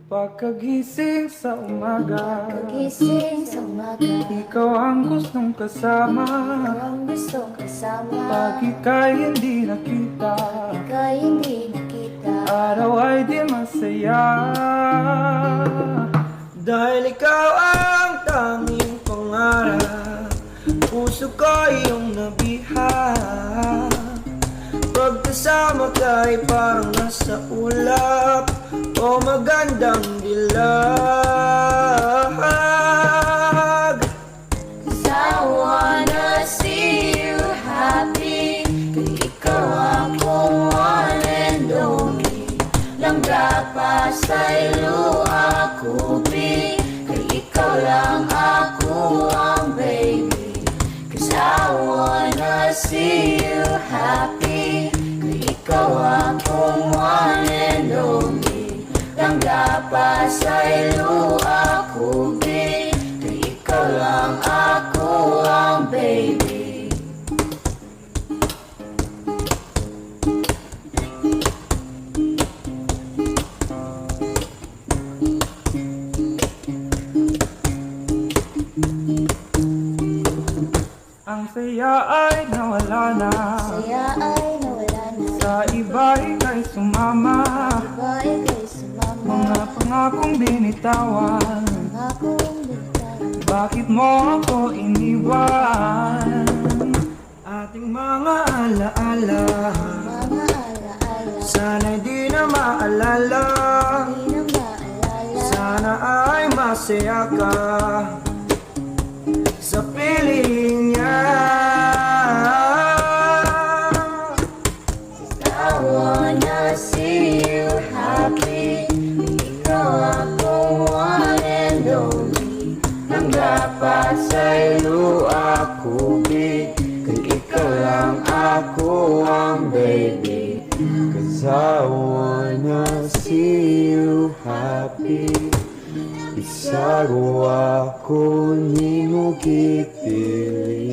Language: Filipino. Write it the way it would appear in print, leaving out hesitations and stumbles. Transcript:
Pagkagising sa umaga, Pagising sa umaga, ikaw ang gustong kasama. ang gustong kasama. Pag ika'y hindi nakita, Ika'y hindi nakita, araw ay di masaya. Dahil ikaw ang tanging pangarap, puso ko iyong nabihag. Pagkasama ka'y parang nasa ulap o magandang dilag. 'Cause I wanna see you happy. Kung ikaw ako one and only, langga pa sa'yo ako be. Kung ikaw lang ako ang baby. 'Cause I wanna see you happy. Kung ikaw ako one and only, langga pa sa'yo ako be. Kung ikaw lang ako ang baby. Ang saya ay nawala na, Saya ay nawala na, sa iba ika'y sumama. iba ika'y sumama. Mga pangakong binitawan, Akong bigay, bakit mo ako iniwan? Ating mga alaala, mga alaala, sana'y di na maalala. di na maalala. Sana ay masaya ka sa piling niya. I wanna see you happy. Ikaw ako one and only, Langga pa sa'yo ako be. Kung ikaw lang ako ang baby. 'Cause I wanna see you happy. Isago ako ni mo kipili.